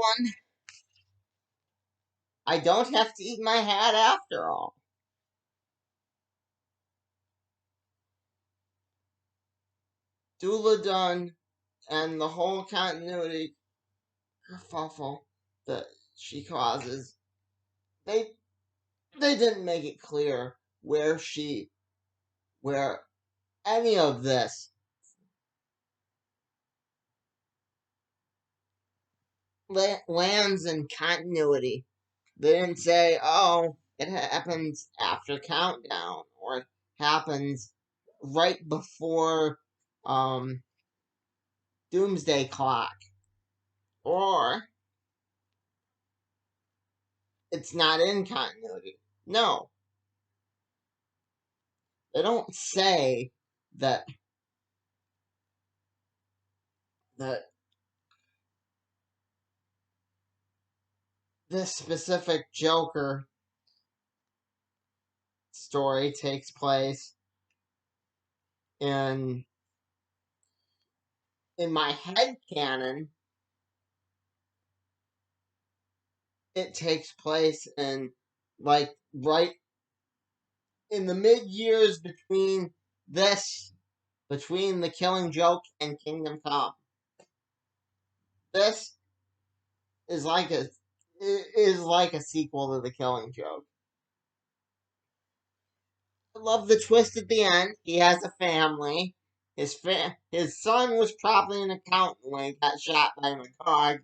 everyone. I don't have to eat my hat after all. Dula done and the whole continuity kerfuffle that she causes, they didn't make it clear where any of this lands in continuity. They didn't say, oh, it happens after countdown, or it happens right before doomsday clock, or it's not in continuity. No, they don't say that that this specific Joker story takes place in my head canon. It takes place in like right in the mid years between the Killing Joke and Kingdom Come. This is like a sequel to the Killing Joke. I love the twist at the end. He has a family. His son was probably an accountant when he got shot by McCog.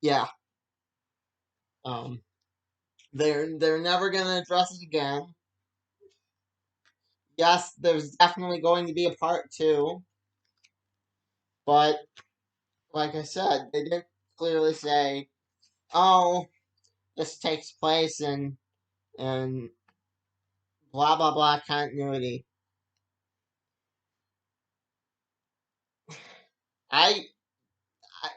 Yeah. Um. They're never gonna address it again. Yes, there's definitely going to be a part 2, but like I said, they didn't clearly say, "Oh, this takes place in blah blah blah continuity." I,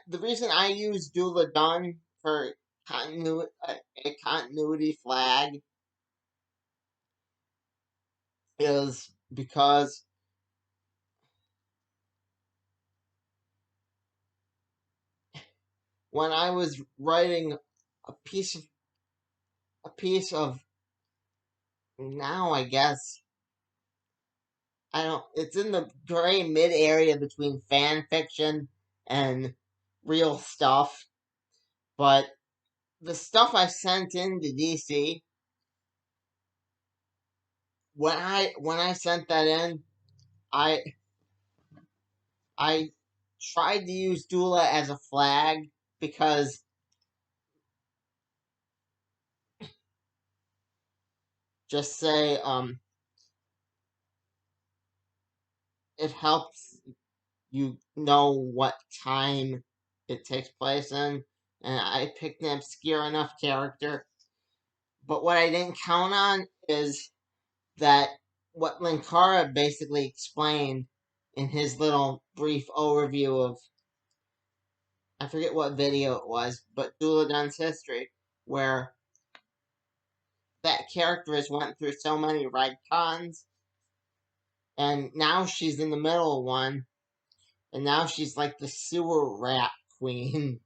the reason I use Dula Dun for a continuity flag is because when I was writing a piece of now, I guess I don't. It's in the gray mid area between fan fiction and real stuff. But the stuff I sent into DC, when I sent that in, I I tried to use Dula as a flag because just say it helps you know what time it takes place in, and I picked an obscure enough character. But what I didn't count on is that what Linkara basically explained in his little brief overview of, I forget what video it was, but Duladun's history, where that character has went through so many retcons, and now she's in the middle of one, and now she's like the sewer rat queen.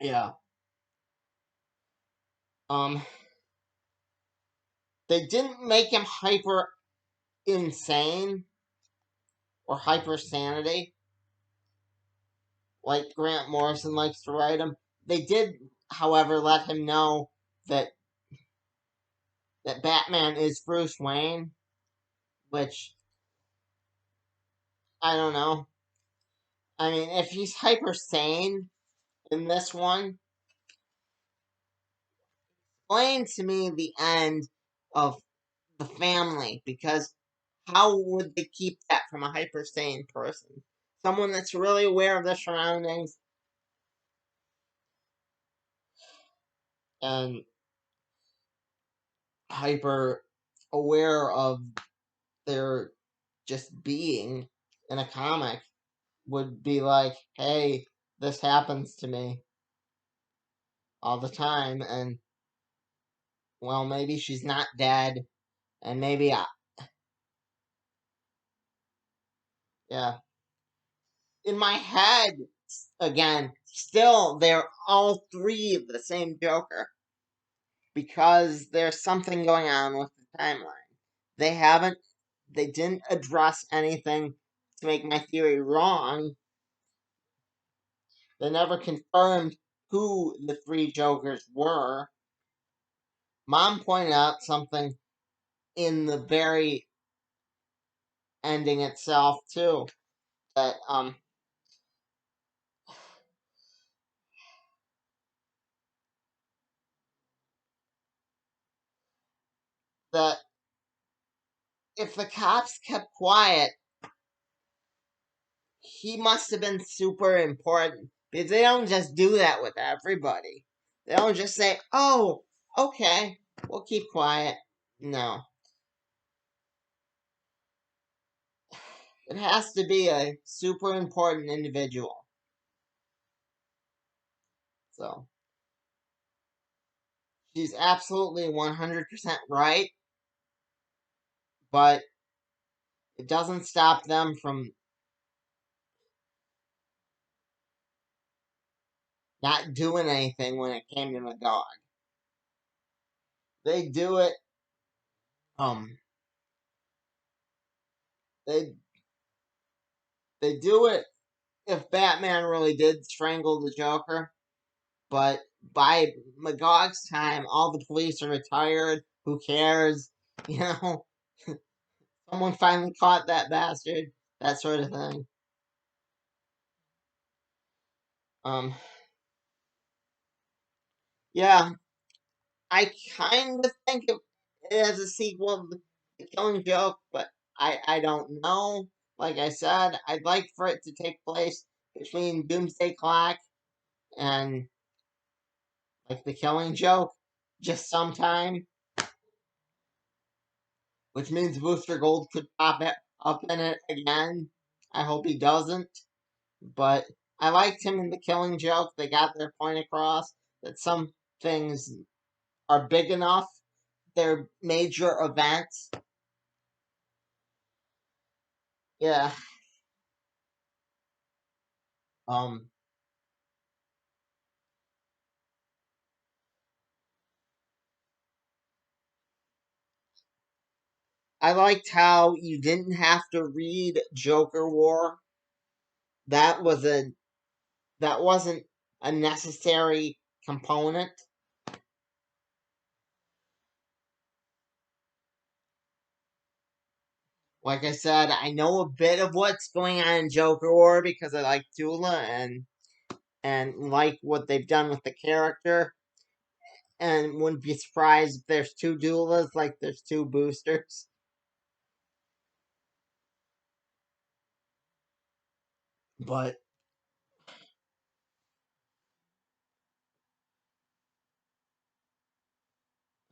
Yeah. Um, they didn't make him hyper insane or hyper sanity like Grant Morrison likes to write him. They did, however, let him know that Batman is Bruce Wayne, which I don't know. I mean, if he's hyper sane in this one, explain to me the end of the family, because how would they keep that from a hyper sane person? Someone that's really aware of their surroundings and hyper aware of their just being in a comic would be like, hey, this happens to me all the time, and well, maybe she's not dead, and yeah, in my head, again, still they're all three the same Joker because there's something going on with the timeline. They haven't, they didn't address anything to make my theory wrong. They never confirmed who the three Jokers were. Mom pointed out something in the very ending itself too, that that if the cops kept quiet, he must have been super important because they don't just do that with everybody. They don't just say, "Oh, okay, we'll keep quiet." No, it has to be a super important individual. So she's absolutely 100% right, but it doesn't stop them from not doing anything when it came to Magog. They do it. Um, they they do it if Batman really did strangle the Joker, but by Magog's time, all the police are retired. Who cares? You know, someone finally caught that bastard. That sort of thing. Um, yeah, I kind of think of it as a sequel to The Killing Joke, but I don't know. Like I said, I'd like for it to take place between Doomsday Clock and like The Killing Joke, just sometime, which means Booster Gold could up in it again. I hope he doesn't, but I liked him in The Killing Joke. They got their point across that some things are big enough, they're major events. Yeah. Um, I liked how you didn't have to read Joker War. That was a that wasn't a necessary component. Like I said, I know a bit of what's going on in Joker War because I like Tula and like what they've done with the character. And wouldn't be surprised if there's two Duelas like there's two boosters. But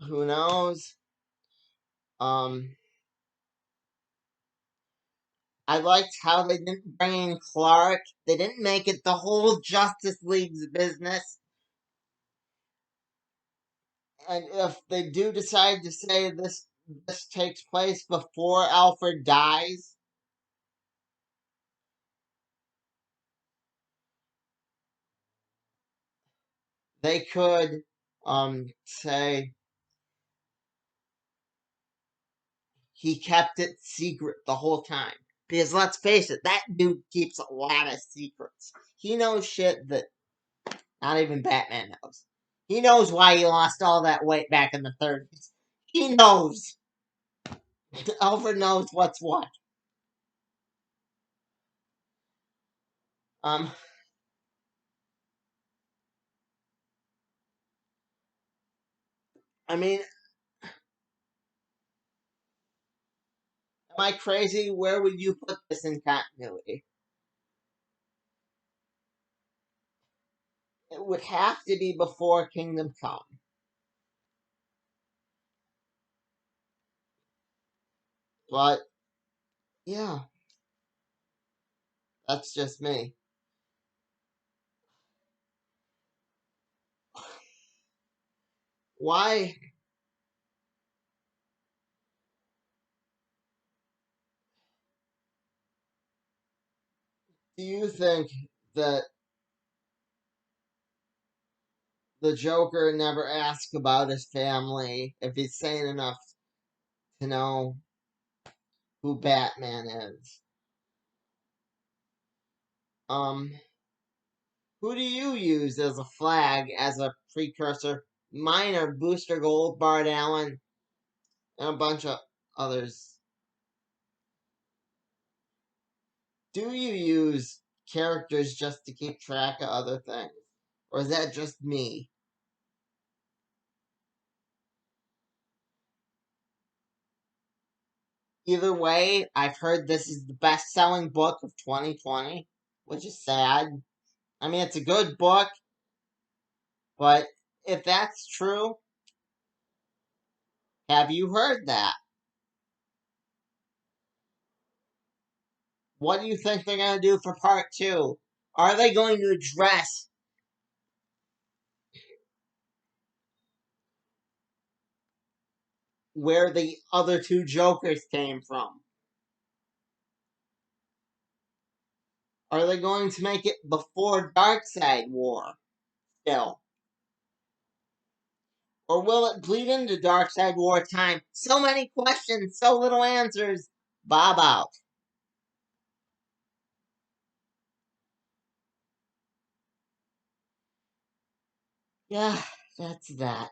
who knows? Um, I liked how they didn't bring in Clark. They didn't make it the whole Justice League's business. And if they do decide to say this takes place before Alfred dies, they could say he kept it secret the whole time. Because let's face it, that dude keeps a lot of secrets. He knows shit that not even Batman knows. He knows why he lost all that weight back in the 30s. He knows. Alfred knows what's what. Um, I mean, am I crazy? Where would you put this in continuity? It would have to be before Kingdom Come. But, yeah, that's just me. Why? Do you think that the Joker never asks about his family if he's sane enough to know who Batman is? Um, who do you use as a flag as a precursor? Mine are Booster Gold, Bart Allen, and a bunch of others. Do you use characters just to keep track of other things? Or is that just me? Either way, I've heard this is the best selling book of 2020, which is sad. I mean, it's a good book, but if that's true, have you heard that? What do you think they're going to do for part two? Are they going to address where the other two Jokers came from? Are they going to make it before Darkseid War still? Or will it bleed into Darkseid War time? So many questions, so little answers. Bob out. Yeah, that's that.